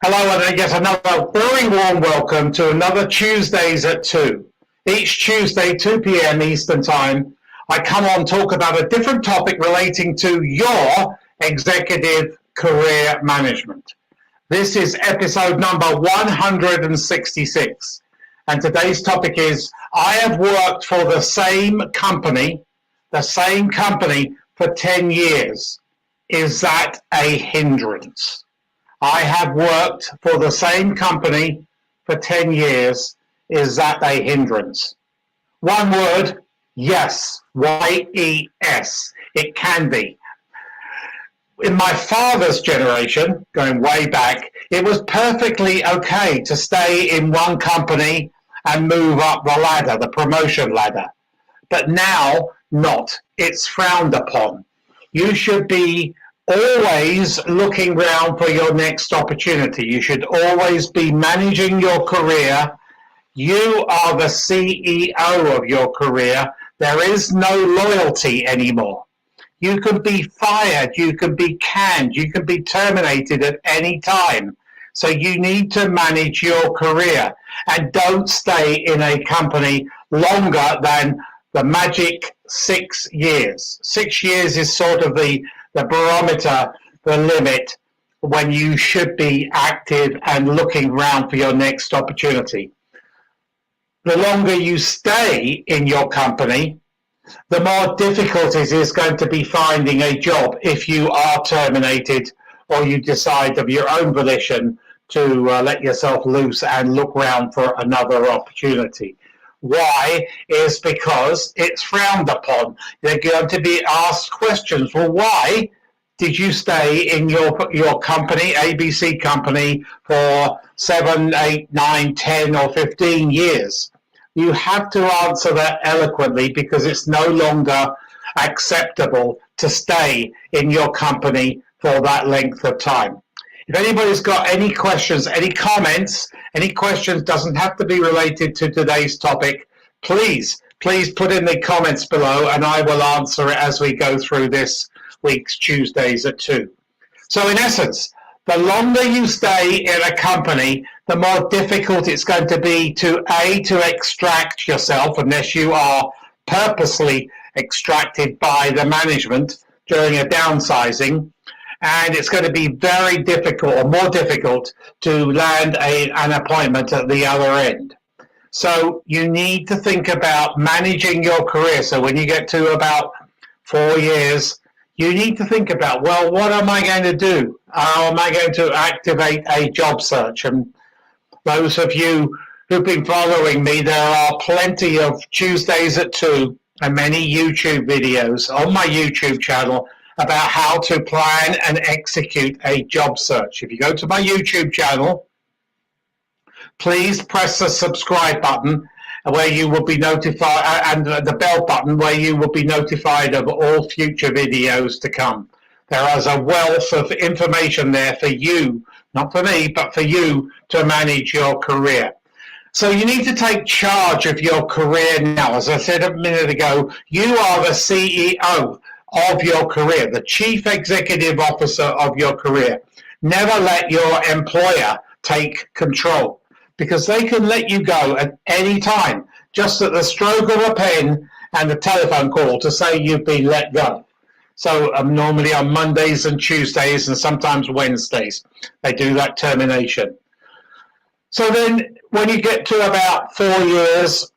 Hello, and I guess another very warm welcome to another Tuesdays at 2. Each Tuesday, 2 p.m. Eastern Time, I come on talk about a different topic relating to your executive career management. This is episode number 166. And today's topic is, I have worked for the same company for 10 years. Is that a hindrance? I have worked for the same company for 10 years. Is that a hindrance? One word, yes. Y-E-S. It can be. In my father's generation, going way back, it was perfectly okay to stay in one company and move up the ladder, the promotion ladder. But now, not. It's frowned upon. You should be always looking round for your next opportunity. You should always be managing your career. You are the CEO of your career. There is no loyalty anymore. You can be fired, you can be canned, you can be terminated at any time. So you need to manage your career and don't stay in a company longer than the magic 6 years. 6 years is sort of the barometer, the limit, when you should be active and looking around for your next opportunity. The longer you stay in your company, the more difficult it is going to be finding a job if you are terminated or you decide of your own volition to let yourself loose and look around for another opportunity. Why? Is because it's frowned upon. They're going to be asked questions. Well, why did you stay in your company, ABC company, for 7, 8, 9, 10, or 15 years? You have to answer that eloquently because it's no longer acceptable to stay in your company for that length of time. If anybody's got any questions, any comments, any questions, doesn't have to be related to today's topic, please put in the comments below and I will answer it as we go through this week's Tuesdays at 2. So in essence, the longer you stay in a company, the more difficult it's going to be to extract yourself, unless you are purposely extracted by the management during a downsizing, and it's going to be very difficult or more difficult to land an appointment at the other end. So you need to think about managing your career. So when you get to about 4 years, you need to think about, well, what am I going to do? How am I going to activate a job search? And those of you who've been following me, there are plenty of Tuesdays at 2 and many YouTube videos on my YouTube channel about how to plan and execute a job search. If you go to my YouTube channel, please press the subscribe button where you will be notified, and the bell button where you will be notified of all future videos to come. There is a wealth of information there for you, not for me, but for you to manage your career. So you need to take charge of your career now. As I said a minute ago, you are the CEO of your career, the chief executive officer of your career. Never let your employer take control, because they can let you go at any time, just at the stroke of a pen and a telephone call to say you've been let go. So normally on Mondays and Tuesdays and sometimes Wednesdays, they do that termination. So then when you get to about 4 years,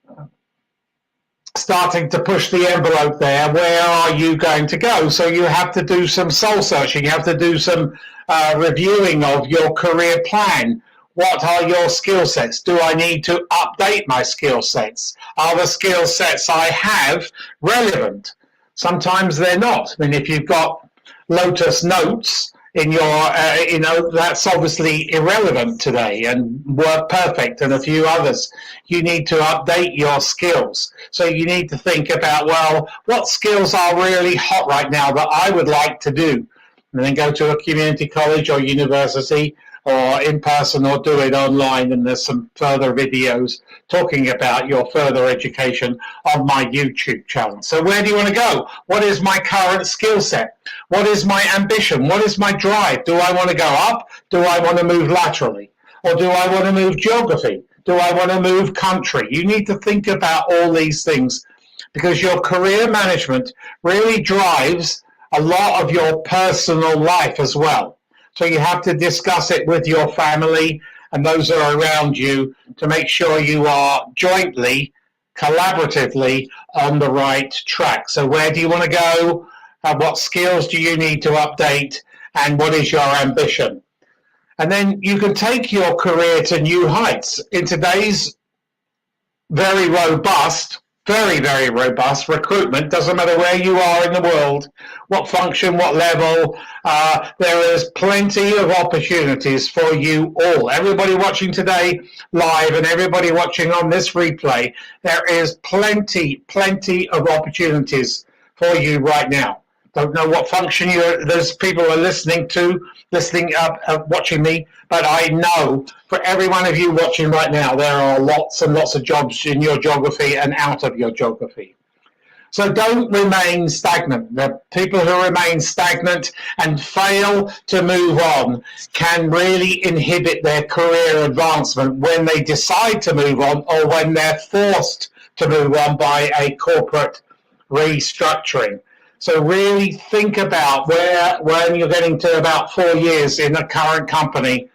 starting to push the envelope there, where are you going to go? So you have to do some soul searching. You have to do some reviewing of your career plan. What are your skill sets? Do I need to update my skill sets? Are the skill sets I have relevant? Sometimes they're not. I mean, if you've got Lotus Notes in your, that's obviously irrelevant today, and WordPerfect and a few others. You need to update your skills. So you need to think about, well, what skills are really hot right now that I would like to do? And then go to a community college or university or in person or do it online, and there's some further videos talking about your further education on my YouTube channel. So where do you want to go? What is my current skill set? What is my ambition? What is my drive? Do I want to go up? Do I want to move laterally? Or do I want to move geography? Do I want to move country? You need to think about all these things, because your career management really drives a lot of your personal life as well. So you have to discuss it with your family and those that are around you to make sure you are jointly, collaboratively on the right track. So where do you want to go? What skills do you need to update? And what is your ambition? And then you can take your career to new heights. In today's very robust recruitment, doesn't matter where you are in the world, what function, what level, there is plenty of opportunities for you all. Everybody watching today live and everybody watching on this replay, there is plenty of opportunities for you right now. Don't know what function those people are watching me, but I know for every one of you watching right now, there are lots and lots of jobs in your geography and out of your geography. So don't remain stagnant. The people who remain stagnant and fail to move on can really inhibit their career advancement when they decide to move on, or when they're forced to move on by a corporate restructuring. So really think about when you're getting to about 4 years in the current company,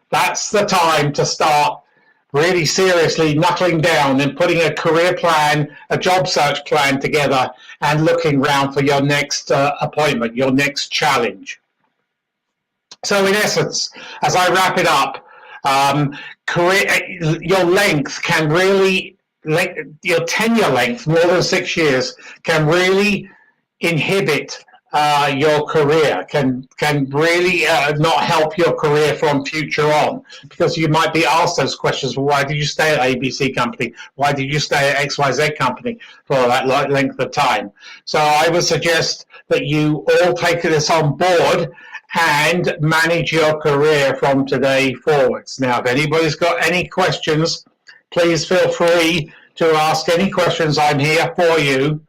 that's the time to start really seriously knuckling down and putting a career plan, a job search plan together, and looking around for your next appointment, your next challenge. So in essence, as I wrap it up, your length can really, your tenure length, more than 6 years, can really inhibit your career, can really not help your career from future on, because you might be asked those questions. Well, why did you stay at ABC company? Why did you stay at XYZ company for that length of time? So I would suggest that you all take this on board and manage your career from today forwards. Now, if anybody's got any questions, please feel free to ask any questions. I'm here for you.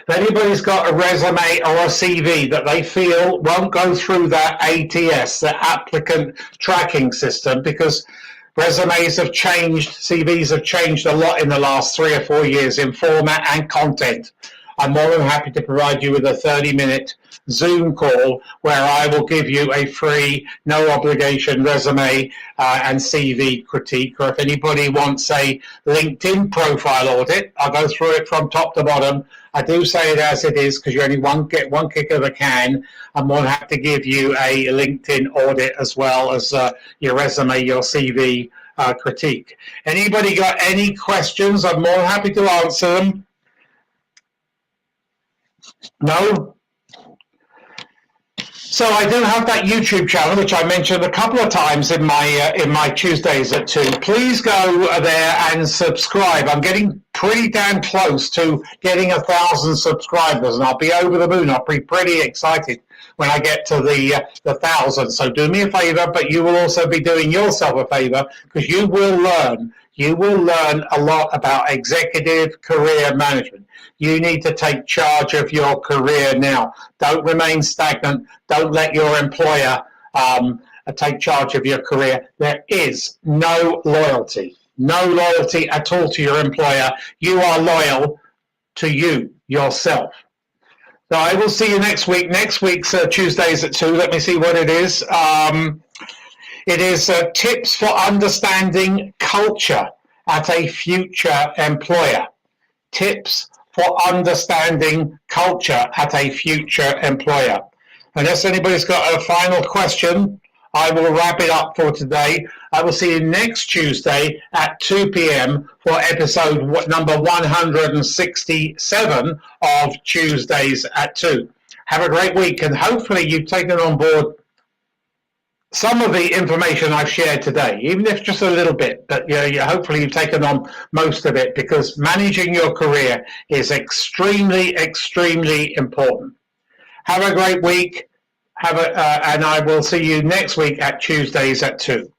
If anybody's got a resume or a CV that they feel won't go through that ATS, the applicant tracking system, because resumes have changed, CVs have changed a lot in the last 3 or 4 years in format and content, I'm more than happy to provide you with a 30-minute Zoom call where I will give you a free, no obligation resume and CV critique. Or if anybody wants a LinkedIn profile audit, I'll go through it from top to bottom. I do say it as it is because you only get one kick of the can. I'm more than happy to give you a LinkedIn audit as well as your resume, your CV critique. Anybody got any questions? I'm more than happy to answer them. No? So I do have that YouTube channel, which I mentioned a couple of times in my Tuesdays at 2. Please go there and subscribe. I'm getting pretty damn close to getting 1,000 subscribers, and I'll be over the moon. I'll be pretty excited when I get to the 1,000. So do me a favor, but you will also be doing yourself a favor, because you will learn. You will learn a lot about executive career management. You need to take charge of your career now. Don't remain stagnant. Don't let your employer take charge of your career. There is no loyalty at all to your employer. You are loyal to you, yourself. So I will see you next week. Next week's Tuesdays at 2. Let me see what it is. It is tips for understanding culture at a future employer. Tips for understanding culture at a future employer. Unless anybody's got a final question, I will wrap it up for today. I will see you next Tuesday at 2 p.m. for episode number 167 of Tuesdays at 2. Have a great week, and hopefully you've taken on board some of the information I've shared today, even if just a little bit, but hopefully you've taken on most of it, because managing your career is extremely, extremely important. Have a great week. and I will see you next week at Tuesdays at 2.